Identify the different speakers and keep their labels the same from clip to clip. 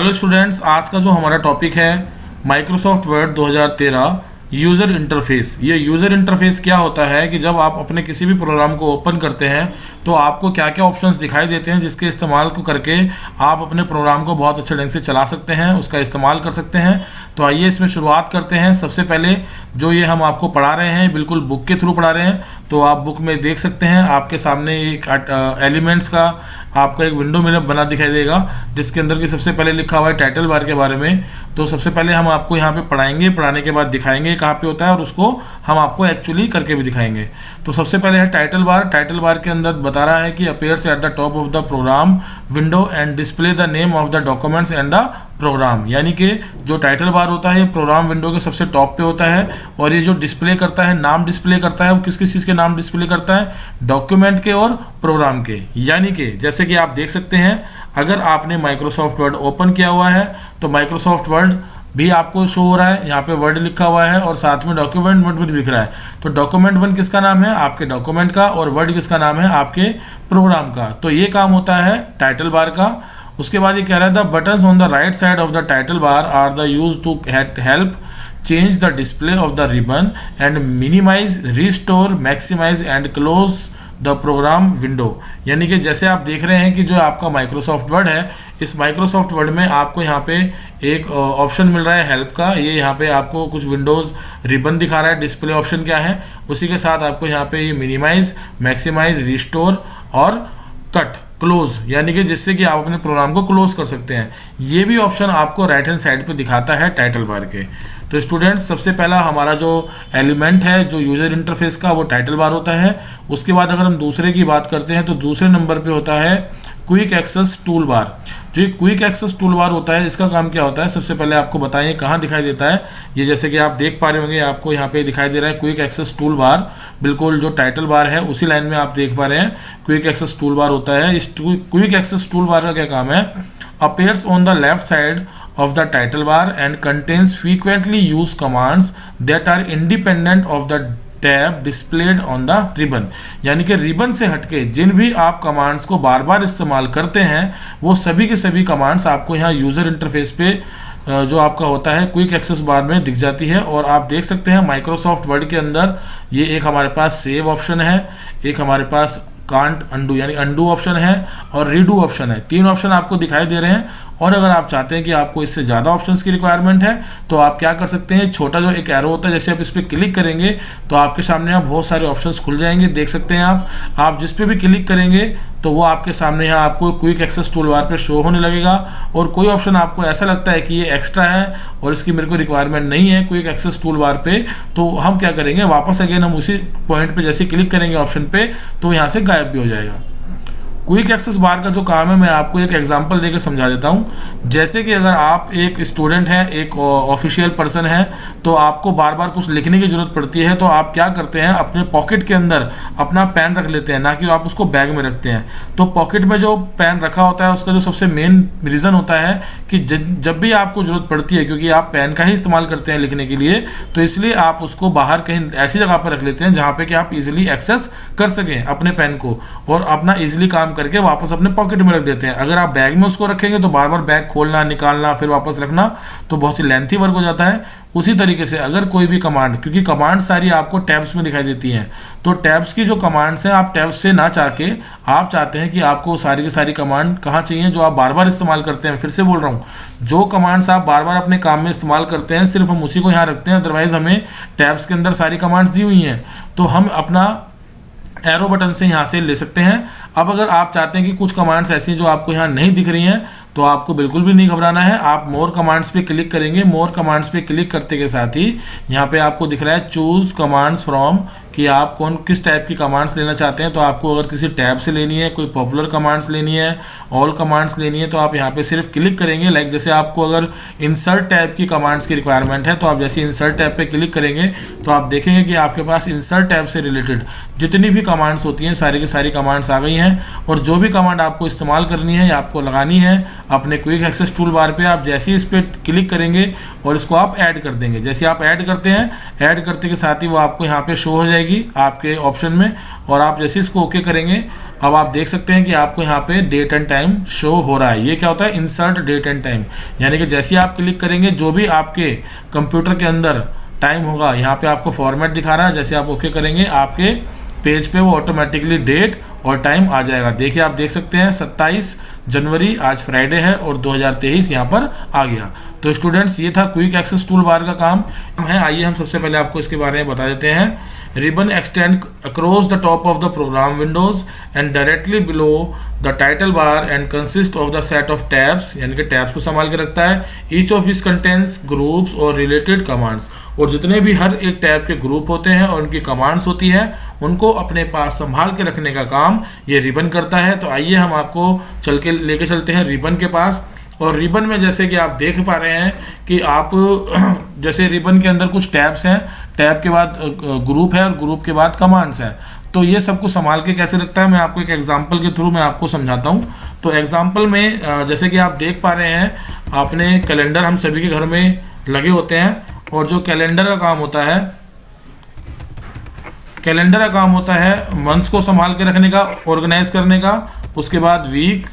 Speaker 1: Hello students, आज का जो हमारा टॉपिक है माइक्रोसॉफ्ट वर्ड 2013 यूज़र इंटरफेस। ये यूज़र इंटरफेस क्या होता है कि जब आप अपने किसी भी प्रोग्राम को ओपन करते हैं तो आपको क्या क्या ऑप्शंस दिखाई देते हैं जिसके इस्तेमाल को करके आप अपने प्रोग्राम को बहुत अच्छे ढंग से चला सकते हैं, उसका इस्तेमाल कर सकते हैं। तो आइए इसमें शुरुआत करते हैं। सबसे पहले जो ये हम आपको पढ़ा रहे हैं बिल्कुल बुक के थ्रू पढ़ा रहे हैं, तो आप बुक में देख सकते हैं। आपके सामने एक एलिमेंट्स का आपको एक विंडो में बना दिखाई देगा जिसके अंदर की सबसे पहले लिखा हुआ है टाइटल बार के बारे में। तो सबसे पहले हम आपको यहाँ पे पढ़ाएंगे, पढ़ाने के बाद दिखाएंगे कहाँ पे होता है और उसको हम आपको एक्चुअली करके भी दिखाएंगे। तो सबसे पहले है टाइटल बार। टाइटल बार के अंदर बता रहा है कि appears at the top of the program window and display the name of the documents and the program. यानी कि जो टाइटल बार होता है ये प्रोग्राम विंडो के सबसे टॉप पे होता है और ये जो डिस्प्ले करता है, नाम डिस्प्ले करता है, वो किस किस चीज़ के नाम डिस्प्ले करता है, डॉक्यूमेंट के और प्रोग्राम के। यानी कि जैसे कि आप देख सकते हैं, अगर आपने माइक्रोसॉफ्ट वर्ड ओपन किया हुआ है तो माइक्रोसॉफ्ट वर्ड भी आपको शो हो रहा है, यहाँ पे वर्ड लिखा हुआ है और साथ में डॉक्यूमेंट वर्ड भी लिख रहा है। तो डॉक्यूमेंट वन किसका नाम है? आपके डॉक्यूमेंट का, और वर्ड किसका नाम है? आपके प्रोग्राम का। तो ये काम होता है टाइटल बार का। उसके बाद ये कह रहा है the buttons on the right side of the title bar are the use to help change the display of the ribbon and minimize, restore, maximize and close the program window. यानी कि जैसे आप देख रहे हैं कि जो आपका माइक्रोसॉफ्ट वर्ड है, इस माइक्रोसॉफ्ट वर्ड में आपको यहाँ पे एक ऑप्शन मिल रहा है हेल्प का। ये यहाँ पे आपको कुछ विंडोज़ रिबन दिखा रहा है, डिस्प्ले ऑप्शन क्या है, उसी के साथ आपको यहाँ पे ये मिनिमाइज, मैक्सिमाइज, रिस्टोर और कट, क्लोज, यानी कि जिससे कि आप अपने प्रोग्राम को क्लोज कर सकते हैं। ये भी ऑप्शन आपको राइट हैंड साइड पे दिखाता है टाइटल बार के। तो स्टूडेंट्स, सबसे पहला हमारा जो एलिमेंट है जो यूज़र इंटरफेस का वो टाइटल बार होता है। उसके बाद अगर हम दूसरे की बात करते हैं तो दूसरे नंबर पे होता है क्विक एक्सेस टूल बार। जो ये क्विक एक्सेस टूल बार होता है, इसका काम क्या होता है सबसे पहले आपको बताइए कहाँ दिखाई देता है। ये जैसे कि आप देख पा रहे होंगे, आपको यहाँ पे दिखाई दे रहा है क्विक एक्सेस टूल बार, बिल्कुल जो टाइटल बार है उसी लाइन में आप देख पा रहे हैं क्विक एक्सेस टूल बार होता है। इस क्विक एक्सेस टूल बार का क्या काम है? Appears on the left side of the title bar and contains frequently used commands that are independent of the tab displayed on the ribbon। यानी कि ribbon से हटके जिन भी आप कमांड्स को बार बार इस्तेमाल करते हैं वो सभी के सभी कमांड्स आपको यहाँ यूज़र इंटरफेस पे जो आपका होता है क्विक एक्सेस बार में दिख जाती है। और आप देख सकते हैं माइक्रोसॉफ्ट वर्ड के अंदर ये एक हमारे पास सेव ऑप्शन है, एक हमारे पास कांट अंडू यानी अंडू ऑप्शन है और रीडू ऑप्शन है। तीन ऑप्शन आपको दिखाई दे रहे हैं। और अगर आप चाहते हैं कि आपको इससे ज़्यादा ऑप्शंस की रिक्वायरमेंट है तो आप क्या कर सकते हैं, छोटा जो एक एरो होता है, जैसे आप इस पर क्लिक करेंगे तो आपके सामने यहाँ बहुत सारे ऑप्शंस खुल जाएंगे। देख सकते हैं आप जिस पे भी क्लिक करेंगे तो वो आपके सामने यहाँ आपको क्विक एक्सेस टूल बार पे शो होने लगेगा। और कोई ऑप्शन आपको ऐसा लगता है कि ये एक्स्ट्रा है और इसकी मेरे को रिक्वायरमेंट नहीं है क्विक एक्सेस टूल बार पे, तो हम क्या करेंगे, वापस अगेन हम उसी पॉइंट पे जैसे क्लिक करेंगे ऑप्शन पे तो यहाँ से गायब भी हो जाएगा। क्विक एक्सेस बार का जो काम है मैं आपको एक एग्जांपल देकर समझा देता हूं। जैसे कि अगर आप एक स्टूडेंट हैं, एक ऑफिशियल पर्सन है, तो आपको बार बार कुछ लिखने की ज़रूरत पड़ती है तो आप क्या करते हैं, अपने पॉकेट के अंदर अपना पेन रख लेते हैं, ना कि आप उसको बैग में रखते हैं। तो पॉकेट में जो पेन रखा होता है उसका जो सबसे मेन रीज़न होता है कि जब भी आपको ज़रूरत पड़ती है, क्योंकि आप पेन का ही इस्तेमाल करते हैं लिखने के लिए, तो इसलिए आप उसको बाहर कहीं ऐसी जगह पर रख लेते हैं जहाँ पर कि आप ईजिली एक्सेस कर सकें अपने पेन को और अपना ईजिली काम करके वापस अपने पॉकेट में रख देते हैं। अगर आप बैग में उसको रखेंगे तो बार बार बैग खोलना, निकालना, फिर वापस रखना तो बहुत ही लेंथी वर्क हो जाता है। उसी तरीके से अगर कोई भी कमांड, क्योंकि कमांड सारी आपको टैब्स में दिखाई देती हैं, तो टैब्स की जो कमांड्स हैं आप टैब्स से ना चाह के आप चाहते हैं कि आपको सारी की सारी कमांड कहाँ चाहिए जो आप बार बार इस्तेमाल करते हैं। फिर से बोल रहा हूँ, जो कमांड्स आप बार बार अपने काम में इस्तेमाल करते हैं सिर्फ हम उसी को यहाँ रखते हैं, अदरवाइज हमें टैब्स के अंदर सारी कमांड्स दी हुई हैं तो हम अपना एरो बटन से यहाँ से ले सकते हैं। अब अगर आप चाहते हैं कि कुछ कमांड्स ऐसी जो आपको यहाँ नहीं दिख रही हैं तो आपको बिल्कुल भी नहीं घबराना है। आप मोर कमांड्स पे क्लिक करेंगे, मोर कमांड्स पे क्लिक करते के साथ ही यहाँ पे आपको दिख रहा है चूज कमांड्स फ्रॉम, कि आप किस टाइप की कमांड्स लेना चाहते हैं। तो आपको अगर किसी टैब से लेनी है, कोई पॉपुलर कमांड्स लेनी है, ऑल कमांड्स लेनी है, तो आप यहाँ पे सिर्फ क्लिक करेंगे। लाइक जैसे आपको अगर इंसर्ट टैब की कमांड्स की रिक्वायरमेंट है तो आप जैसे इंसर्ट टैब पे क्लिक करेंगे तो आप देखेंगे कि आपके पास इंसर्ट टैब से रिलेटेड जितनी भी कमांड्स होती हैं सारी की सारी कमांड्स आ गई हैं। और जो भी कमांड आपको इस्तेमाल करनी है या आपको लगानी है अपने क्विक एक्सेस टूल बार पे आप जैसे ही इस पर क्लिक करेंगे और इसको आप ऐड कर देंगे। जैसे आप ऐड करते हैं, ऐड करते के साथ ही वो आपको यहाँ पे शो हो जाएगी आपके ऑप्शन में, और आप जैसे इसको ओके करेंगे अब आप देख सकते हैं कि आपको यहाँ पे डेट एंड टाइम शो हो रहा है। ये क्या होता है, इंसर्ट डेट एंड टाइम, यानी कि जैसे ही आप क्लिक करेंगे जो भी आपके कंप्यूटर के अंदर टाइम होगा यहाँ पे आपको फॉर्मेट दिखा रहा है। जैसे आप ओके करेंगे आपके पेज पे वो ऑटोमेटिकली डेट और टाइम आ जाएगा। देखिए आप देख सकते हैं 27 जनवरी आज फ्राइडे है और 2023 यहाँ पर आ गया। तो स्टूडेंट्स ये था क्विक एक्सेस टूल बार का काम है। आइए हम सबसे पहले आपको इसके बारे में बता देते हैं। Ribbon extend across the top of the program windows and directly below the title bar and consist of the set of tabs, यानी कि टैब्स को संभाल के रखता है। Each of is contents groups और रिलेटेड कमांड्स, और जितने भी हर एक टैब के ग्रुप होते हैं और उनकी कमांड्स होती है उनको अपने पास संभाल के रखने का काम ये रिबन करता है। तो आइए हम आपको चल के लेके चलते हैं रिबन के पास। और रिबन में जैसे कि आप देख पा रहे हैं कि आप जैसे रिबन के अंदर कुछ टैब्स हैं, टैब के बाद ग्रुप है और ग्रुप के बाद कमांड्स हैं। तो ये सब कुछ संभाल के कैसे रखता है मैं आपको एक एग्जांपल के थ्रू मैं आपको समझाता हूँ। तो एग्जांपल में जैसे कि आप देख पा रहे हैं, आपने कैलेंडर हम सभी के घर में लगे होते हैं, और जो कैलेंडर का काम होता है, कैलेंडर का काम होता है मंथ्स को संभाल के रखने का, ऑर्गेनाइज करने का, उसके बाद वीक,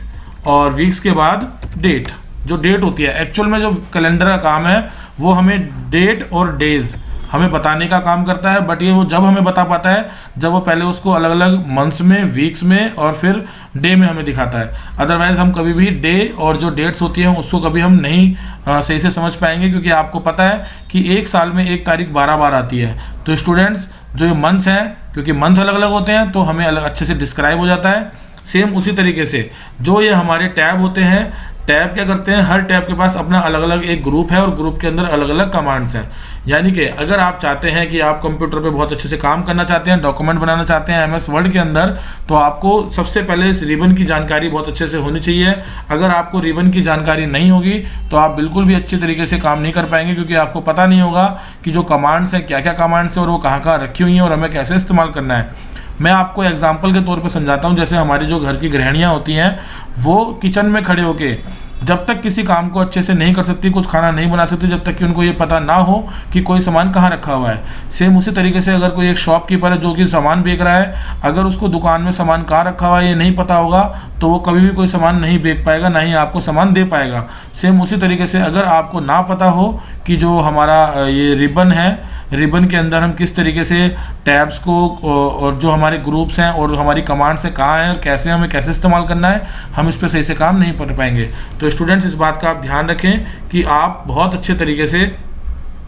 Speaker 1: और वीक्स के बाद डेट। जो डेट होती है एक्चुअल में जो कैलेंडर का काम है वो हमें डेट और डेज हमें बताने का काम करता है, बट ये वो जब हमें बता पाता है जब वो पहले उसको अलग अलग मंथ्स में, वीक्स में और फिर डे में हमें दिखाता है। अदरवाइज हम कभी भी डे और जो डेट्स होती हैं उसको कभी हम नहीं सही से समझ पाएंगे, क्योंकि आपको पता है कि एक साल में एक तारीख 12 बार आती है। तो स्टूडेंट्स जो ये मंथ्स हैं, क्योंकि मंथ अलग अलग होते हैं तो हमें अलग अच्छे से डिस्क्राइब हो जाता है। सेम उसी तरीके से जो ये हमारे टैब होते हैं, टैब क्या करते हैं, हर टैब के पास अपना अलग अलग एक ग्रुप है और ग्रुप के अंदर अलग अलग कमांड्स हैं। यानी कि अगर आप चाहते हैं कि आप कंप्यूटर पे बहुत अच्छे से काम करना चाहते हैं, डॉक्यूमेंट बनाना चाहते हैं एमएस वर्ड के अंदर, तो आपको सबसे पहले इस रिबन की जानकारी बहुत अच्छे से होनी चाहिए। अगर आपको रिबन की जानकारी नहीं होगी तो आप बिल्कुल भी अच्छे तरीके से काम नहीं कर पाएंगे, क्योंकि आपको पता नहीं होगा कि जो कमांड्स हैं क्या क्या कमांड्स हैं और वो कहाँ कहाँ रखी हुई हैं और हमें कैसे इस्तेमाल करना है। मैं आपको एग्जाम्पल के तौर पर समझाता हूँ। जैसे हमारी जो घर की गृहिणियाँ होती हैं वो किचन में खड़े होके जब तक किसी काम को अच्छे से नहीं कर सकती, कुछ खाना नहीं बना सकती, जब तक कि उनको ये पता ना हो कि कोई सामान कहाँ रखा हुआ है। सेम उसी तरीके से अगर कोई एक शॉपकीपर है जो कि सामान बेच रहा है, अगर उसको दुकान में सामान कहाँ रखा हुआ है ये नहीं पता होगा तो वो कभी भी कोई सामान नहीं बेच पाएगा, ना ही आपको सामान दे पाएगा। सेम उसी तरीके से अगर आपको ना पता हो कि जो हमारा ये रिबन है, रिबन के अंदर हम किस तरीके से टैब्स को और जो हमारे ग्रुप्स हैं और हमारी कमांड्स हैं कहाँ हैं और कैसे हमें कैसे इस्तेमाल करना है, हम इस पर सही से काम नहीं कर पाएंगे। तो स्टूडेंट्स इस बात का आप ध्यान रखें कि आप बहुत अच्छे तरीके से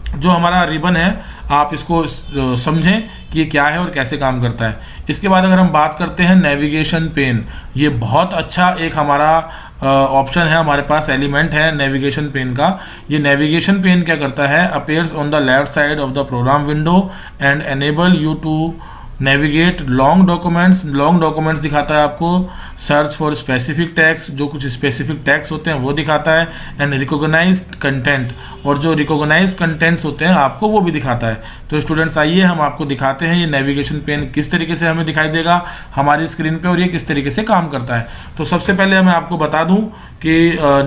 Speaker 1: जो हमारा रिबन है आप इसको समझें कि ये क्या है और कैसे काम करता है। इसके बाद अगर हम बात करते हैं नेविगेशन पेन, ये बहुत अच्छा एक हमारा ऑप्शन है, हमारे पास एलिमेंट है नेविगेशन पेन का। ये नेविगेशन पेन क्या करता है, appears on the left side of the program window and enable you to navigate long documents. Long documents दिखाता है आपको, सर्च फॉर स्पेसिफिक टैक्स, जो कुछ स्पेसिफिक टैक्स होते हैं वो दिखाता है, एंड रिकॉग्नाइज्ड कंटेंट, और जो रिकॉग्नाइज कंटेंट्स होते हैं आपको वो भी दिखाता है। तो स्टूडेंट्स आइए हम आपको दिखाते हैं ये नेविगेशन पेन किस तरीके से हमें दिखाई देगा हमारी स्क्रीन पे और ये किस तरीके से काम करता है। तो सबसे पहले मैं आपको बता दूं कि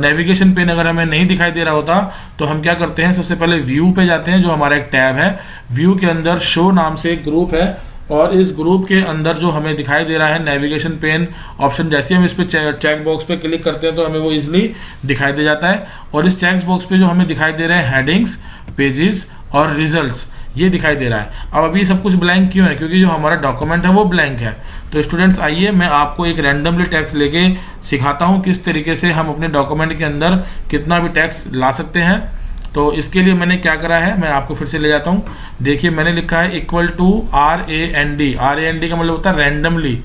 Speaker 1: नेविगेशन पेन अगर हमें नहीं दिखाई दे रहा होता तो हम क्या करते हैं, सबसे पहले व्यू पे जाते हैं, जो हमारा एक टैब है। व्यू के अंदर शो नाम से एक ग्रुप है और इस ग्रुप के अंदर जो हमें दिखाई दे रहा है नेविगेशन पेन ऑप्शन, जैसे हम इस पे चेक बॉक्स पे क्लिक करते हैं तो हमें वो इजीली दिखाई दे जाता है। और इस चेक बॉक्स पे जो हमें दिखाई दे रहे हैं हेडिंग्स, पेजेस और रिजल्ट्स, ये दिखाई दे रहा है। अब अभी सब कुछ ब्लैंक क्यों है, क्योंकि जो हमारा डॉक्यूमेंट है वो ब्लैंक है। तो स्टूडेंट्स आइए मैं आपको एक रैंडमली टेक्स्ट लेके सिखाता हूँ किस तरीके से हम अपने डॉक्यूमेंट के अंदर कितना भी टेक्स्ट ला सकते हैं। तो इसके लिए मैंने क्या करा है, मैं आपको फिर से ले जाता हूँ। देखिए मैंने लिखा है इक्वल टू RAND। RAND का मतलब होता है रैंडमली।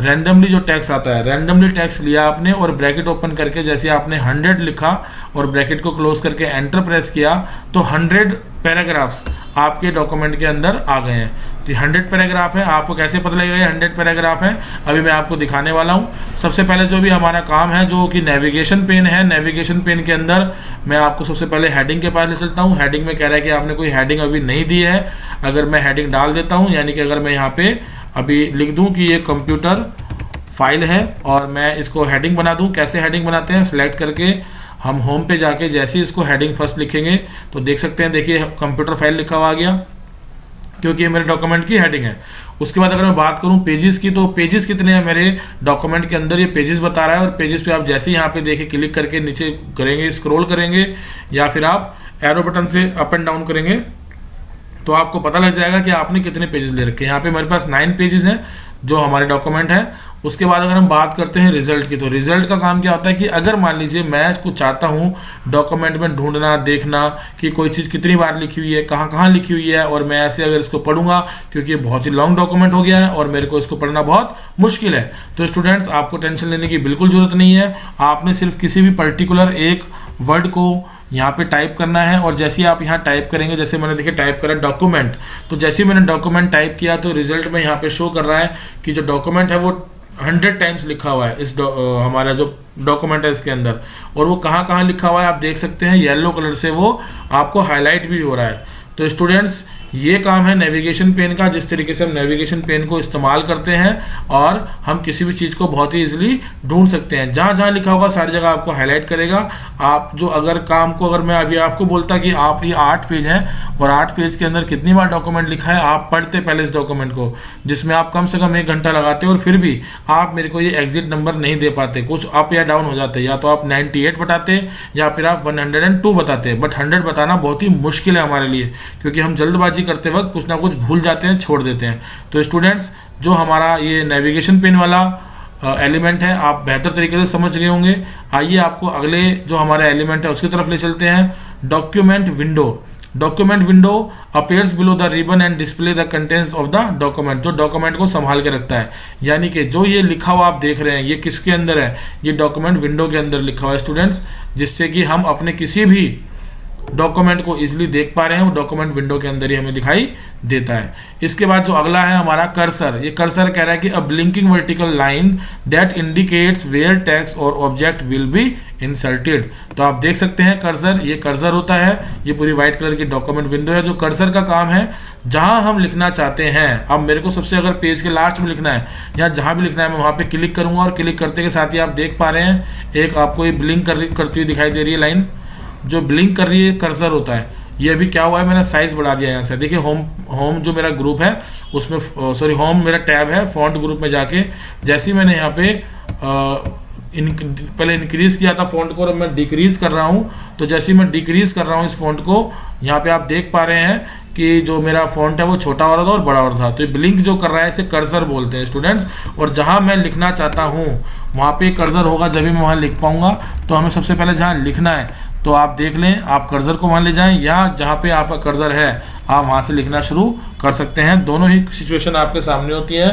Speaker 1: रैंडमली जो टैक्स आता है, रैंडमली टैक्स लिया आपने और ब्रैकेट ओपन करके जैसे आपने 100 लिखा और ब्रैकेट को क्लोज करके एंटर प्रेस किया तो 100 पैराग्राफ्स आपके डॉक्यूमेंट के अंदर आ गए हैं। तो 100 पैराग्राफ है, आपको कैसे पता लगेगा ये 100 पैराग्राफ है, अभी मैं आपको दिखाने वाला हूँ। सबसे पहले जो भी हमारा काम है जो कि नेविगेशन पेन है, नेविगेशन पेन के अंदर मैं आपको सबसे पहले हेडिंग के पास ले चलता हूँ। हेडिंग में कह रहा है कि आपने कोई हेडिंग अभी नहीं दी है। अगर मैं हेडिंग डाल देता हूँ, यानी कि अगर मैं यहाँ पे अभी लिख दूँ कि ये कंप्यूटर फाइल है और मैं इसको हेडिंग बना दूं। कैसे हेडिंग बनाते हैं, सिलेक्ट करके हम होम पे जाके जैसे ही इसको हेडिंग फर्स्ट लिखेंगे तो देख सकते हैं, देखिए कंप्यूटर फाइल लिखा हुआ आ गया, क्योंकि ये मेरे डॉक्यूमेंट की हेडिंग है। उसके बाद अगर मैं बात करूं पेजेस की, तो पेजेस कितने हैं मेरे डॉक्यूमेंट के अंदर, ये पेजेस बता रहा है। और पेजेस पे आप जैसे ही यहाँ पे देखिए क्लिक करके नीचे करेंगे, स्क्रॉल करेंगे या फिर आप एरो बटन से अप एंड डाउन करेंगे तो आपको पता लग जाएगा कि आपने कितने पेजेस ले रखे हैं। यहाँ पे मेरे पास 9 पेजेस हैं जो हमारे डॉक्यूमेंट है। उसके बाद अगर हम बात करते हैं रिजल्ट की, तो रिजल्ट का काम क्या होता है कि अगर मान लीजिए मैं इसको चाहता हूँ डॉक्यूमेंट में ढूंढना, देखना कि कोई चीज़ कितनी बार लिखी हुई है, कहाँ कहाँ लिखी हुई है, और मैं ऐसे अगर इसको पढ़ूंगा, क्योंकि ये बहुत ही लॉन्ग डॉक्यूमेंट हो गया है और मेरे को इसको पढ़ना बहुत मुश्किल है। तो स्टूडेंट्स, आपको टेंशन लेने की बिल्कुल ज़रूरत नहीं है। आपने सिर्फ किसी भी पर्टिकुलर एक वर्ड को यहाँ पे टाइप करना है, और जैसे ही आप यहाँ टाइप करेंगे, जैसे मैंने देखिए टाइप करा डॉक्यूमेंट, तो जैसे ही मैंने डॉक्यूमेंट टाइप किया तो रिजल्ट में यहाँ पे शो कर रहा है कि जो डॉक्यूमेंट है वो 100 टाइम्स लिखा हुआ है इस हमारा जो डॉक्यूमेंट है इसके अंदर। और वो कहाँ कहाँ लिखा हुआ है आप देख सकते हैं, येलो कलर से वो आपको हाईलाइट भी हो रहा है। तो स्टूडेंट्स, ये काम है नेविगेशन पेन का, जिस तरीके से हम नेविगेशन पेन को इस्तेमाल करते हैं और हम किसी भी चीज़ को बहुत ही इजीली ढूंढ सकते हैं। जहाँ जहाँ लिखा होगा सारी जगह आपको हाईलाइट करेगा। आप जो अगर काम को, अगर मैं अभी आपको बोलता कि आप ये 8 पेज हैं और 8 पेज के अंदर कितनी बार डॉक्यूमेंट लिखा है, आप पढ़ते पहले इस डॉक्यूमेंट को, जिसमें आप कम से कम 1 घंटा लगाते और फिर भी आप मेरे को ये एग्जिट नंबर नहीं दे पाते, कुछ अप या डाउन हो जाते, या तो आप 98 बताते या फिर आप 102 बताते। बट 100 बताना बहुत ही मुश्किल है हमारे लिए, क्योंकि हम जल्दबाजी करते वक्त कुछ ना कुछ भूल जाते हैं, छोड़ देते हैं। तो स्टूडेंट्स, जो हमारा ये नेविगेशन पेन वाला एलिमेंट है आप बेहतर तरीके से समझ गए होंगे। आइए आपको अगले जो हमारा एलिमेंट है उसकी तरफ ले चलते हैं, document window. Document window appears below the ribbon and display the contents of the document, जो डॉक्यूमेंट को संभाल के रखता है। यानी कि जो ये लिखा हुआ आप देख रहे हैं, ये किसके अंदर है, ये डॉक्यूमेंट विंडो के अंदर लिखा हुआ है स्टूडेंट्स, जिससे कि हम अपने किसी भी डॉक्यूमेंट को इजीली देख पा रहे हैं, वो डॉक्यूमेंट विंडो के अंदर ही हमें दिखाई देता है। इसके बाद जो अगला है हमारा कर्सर, ये कर्सर कह रहा है कि a blinking vertical line that indicates where text or object will be inserted. तो आप देख सकते हैं कर्सर, ये कर्सर होता है, ये पूरी व्हाइट कलर की डॉक्यूमेंट विंडो है। जो कर्सर का काम है, जहां हम लिखना चाहते हैं, अब मेरे को सबसे अगर पेज के लास्ट में लिखना है या जहां भी लिखना है, मैं वहां पे क्लिक करूंगा और क्लिक करते के साथ ही आप देख पा रहे हैं एक आपको ये ब्लिंक करती हुई दिखाई दे रही है लाइन, जो ब्लिंक कर रही है कर्सर होता है। ये अभी क्या हुआ है, मैंने साइज बढ़ा दिया यहाँ से, देखिए होम जो मेरा ग्रुप है उसमें, सॉरी होम मेरा टैब है, फॉन्ट ग्रुप में जाके जैसे ही मैंने यहाँ पे पहले इंक्रीज किया था फॉन्ट को और मैं डिक्रीज कर रहा हूँ, तो जैसे ही मैं डिक्रीज कर रहा हूँ इस फॉन्ट को, यहाँ पे आप देख पा रहे हैं कि जो मेरा फॉन्ट है वो छोटा हो रहा था और बड़ा हो रहा था। तो ये ब्लिंक जो कर रहा है इसे कर्सर बोलते हैं स्टूडेंट्स। और जहाँ मैं लिखना चाहता हूँ वहाँ पे कर्सर होगा, जब भी मैं वहाँ लिख पाऊंगा। तो हमें सबसे पहले जहाँ लिखना है तो आप देख लें, आप कर्सर को वहाँ ले जाएं, या जहाँ पे आपका कर्सर है आप वहाँ से लिखना शुरू कर सकते हैं। दोनों ही सिचुएशन आपके सामने होती है,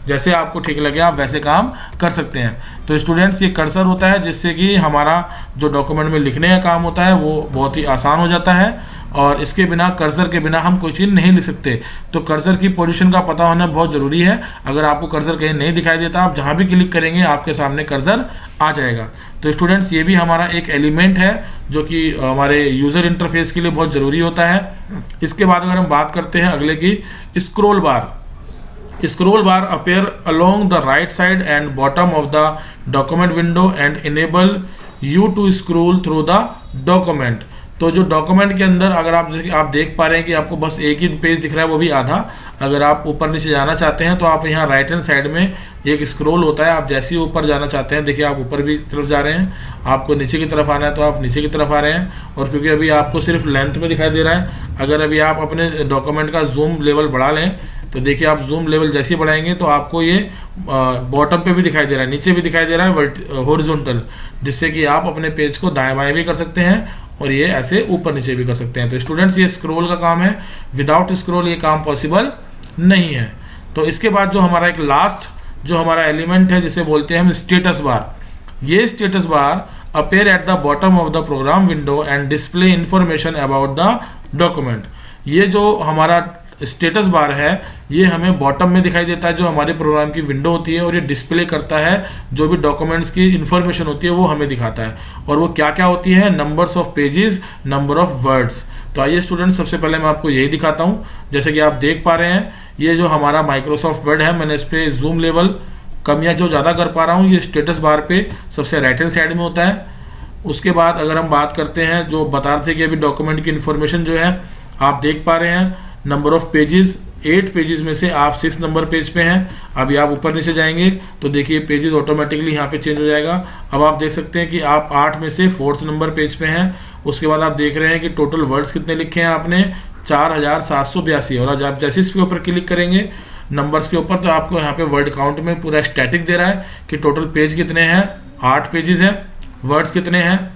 Speaker 1: जैसे आपको ठीक लगे आप वैसे काम कर सकते हैं। तो स्टूडेंट्स, ये कर्सर होता है जिससे कि हमारा जो डॉक्यूमेंट में लिखने का काम होता है वो बहुत ही आसान हो जाता है, और इसके बिना, कर्सर के बिना हम कोई चीज़ नहीं लिख सकते। तो कर्सर की पोजीशन का पता होना बहुत ज़रूरी है। अगर आपको कर्सर कहीं नहीं दिखाई देता, आप जहाँ भी क्लिक करेंगे आपके सामने कर्सर आ जाएगा। तो स्टूडेंट्स, ये भी हमारा एक एलिमेंट है जो कि हमारे यूज़र इंटरफेस के लिए बहुत ज़रूरी होता है। इसके बाद अगर हम बात करते हैं अगले की, scroll bar. Scroll bar appear along the right side and bottom of the document window and enable you to scroll through the document। तो जो डॉक्यूमेंट के अंदर अगर आप देख पा रहे हैं कि आपको बस एक ही पेज दिख रहा है, वो भी आधा। अगर आप ऊपर नीचे जाना चाहते हैं तो आप यहाँ राइट हैंड साइड में एक स्क्रॉल होता है, आप जैसे ही ऊपर जाना चाहते हैं, देखिए आप ऊपर भी तरफ जा रहे हैं, आपको नीचे की तरफ आना है तो आप नीचे की तरफ आ रहे हैं। और क्योंकि अभी आपको सिर्फ लेंथ में दिखाई दे रहा है, अगर अभी आप अपने डॉक्यूमेंट का जूम लेवल बढ़ा लें तो देखिए आप जूम लेवल जैसे ही बढ़ाएंगे तो आपको ये बॉटम पे भी दिखाई दे रहा है, नीचे भी दिखाई दे रहा है हॉरिजॉन्टल, जिससे कि आप अपने पेज को दाएं बाएं भी कर सकते हैं और ये ऐसे ऊपर नीचे भी कर सकते हैं। तो स्टूडेंट्स, ये स्क्रॉल का काम है, विदाउट स्क्रॉल ये काम पॉसिबल नहीं है। तो इसके बाद जो हमारा एक लास्ट जो हमारा एलिमेंट है जिसे बोलते हैं हम स्टेटस बार। ये status bar appear at the bottom of the program window and display information about the document. ये जो हमारा स्टेटस बार है ये हमें बॉटम में दिखाई देता है, जो हमारे प्रोग्राम की विंडो होती है, और ये डिस्प्ले करता है जो भी डॉक्यूमेंट्स की इंफॉर्मेशन होती है वो हमें दिखाता है। और वो क्या क्या होती है, numbers of pages, number of words. तो आइए स्टूडेंट, सबसे पहले मैं आपको यही दिखाता हूँ। जैसे कि आप देख पा रहे हैं, ये जो हमारा माइक्रोसॉफ्ट वर्ड है, मैंने इस पर जूम लेवल कमियां जो ज़्यादा कर पा रहा हूँ, ये स्टेटस बार पे सबसे राइट हैंड साइड में होता है। उसके बाद अगर हम बात करते हैं, जो बता रहे थे कि अभी डॉक्यूमेंट की इन्फॉर्मेशन जो है आप देख पा रहे हैं, नंबर ऑफ पेजेस 8 पेजेस में से आप 6 नंबर पेज पे हैं। अभी आप ऊपर नीचे जाएंगे तो देखिए पेजेस ऑटोमेटिकली यहाँ पे चेंज हो जाएगा। अब आप देख सकते हैं कि आप 8 में से 4th नंबर पेज पे हैं। उसके बाद आप देख रहे हैं कि टोटल वर्ड्स कितने लिखे हैं आपने, 4782। और आज आप जैसे इसके ऊपर क्लिक करेंगे नंबर्स के ऊपर, तो आपको यहाँ पे वर्ड काउंट में पूरा स्टैटिक दे रहा है कि टोटल पेज कितने हैं, 8 पेजेस हैं। वर्ड्स कितने हैं,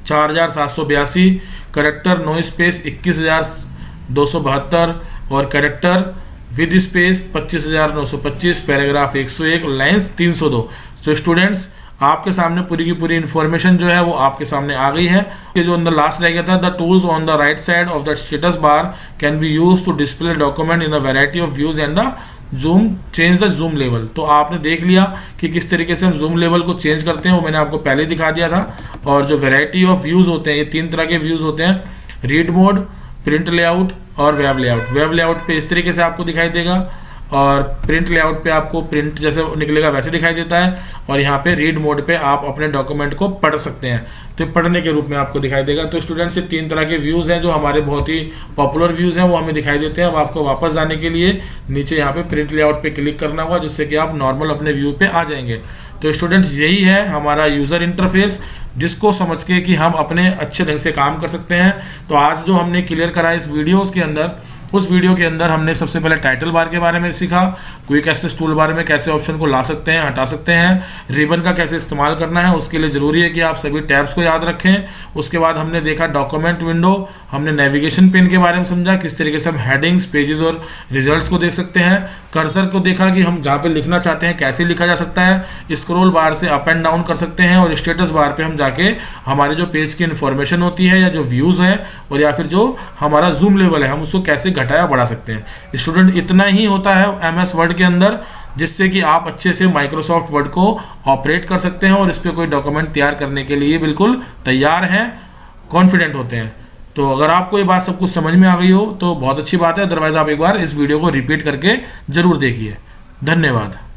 Speaker 1: 4782। करेक्टर नो स्पेस 21272 और character with space 25925। Paragraph 101, lines 302। तो स्टूडेंट्स आपके सामने पूरी की पूरी इंफॉर्मेशन जो है वो आपके सामने आ गई है। ये जो अंदर लास्ट रह गया था, the tools on the right side of the status bar can be use to display document in a variety of views and the zoom change the zoom level. तो आपने देख लिया कि किस तरीके से हम जूम लेवल को चेंज करते हैं, वो मैंने आपको पहले दिखा दिया था। और जो वैरायटी ऑफ व्यूज होते हैं, ये 3 तरह के व्यूज होते हैं, रीड मोड, प्रिंट लेआउट और वेब लेआउट। वेब लेआउट पे इस तरीके से आपको दिखाई देगा और प्रिंट लेआउट पे आपको प्रिंट जैसे निकलेगा वैसे दिखाई देता है। और यहाँ पे रीड मोड पे आप अपने डॉक्यूमेंट को पढ़ सकते हैं, तो पढ़ने के रूप में आपको दिखाई देगा। तो स्टूडेंट्स ये 3 तरह के व्यूज़ हैं जो हमारे बहुत ही पॉपुलर व्यूज़ हैं, वो हमें दिखाई देते हैं। अब आपको वापस जाने के लिए नीचे यहाँ पे प्रिंट लेआउट पे क्लिक करना होगा, जिससे कि आप नॉर्मल अपने व्यू पे आ जाएंगे। तो स्टूडेंट्स यही है हमारा यूज़र इंटरफेस, जिसको समझ के कि हम अपने अच्छे ढंग से काम कर सकते हैं। तो आज जो हमने क्लियर करा इस वीडियोज़ के अंदर, उस वीडियो के अंदर हमने सबसे पहले टाइटल बार के बारे में सीखा, क्विक एक्सेस टूल बार में कैसे ऑप्शन को ला सकते हैं, हटा सकते हैं, रिबन का कैसे इस्तेमाल करना है, उसके लिए ज़रूरी है कि आप सभी टैब्स को याद रखें। उसके बाद हमने देखा डॉक्यूमेंट विंडो, हमने नेविगेशन पेन के बारे में समझा, किस तरीके से हम हेडिंग्स, पेजेस और रिजल्ट्स को देख सकते हैं। कर्सर को देखा कि हम जहाँ पे लिखना चाहते हैं कैसे लिखा जा सकता है। स्क्रॉल बार से अप एंड डाउन कर सकते हैं और स्टेटस बार पे हम जाके हमारे जो पेज की इन्फॉर्मेशन होती है या जो व्यूज़ है और या फिर जो हमारा जूम लेवल है हम उसको कैसे घटाया बढ़ा सकते हैं। स्टूडेंट इतना ही होता है MS वर्ड के अंदर, जिससे कि आप अच्छे से माइक्रोसॉफ्ट वर्ड को ऑपरेट कर सकते हैं और इस पर कोई डॉक्यूमेंट तैयार करने के लिए बिल्कुल तैयार हैं, कॉन्फिडेंट होते हैं। तो अगर आपको ये बात सब कुछ समझ में आ गई हो तो बहुत अच्छी बात है, अदरवाइज आप एक बार इस वीडियो को रिपीट करके जरूर देखिए। धन्यवाद।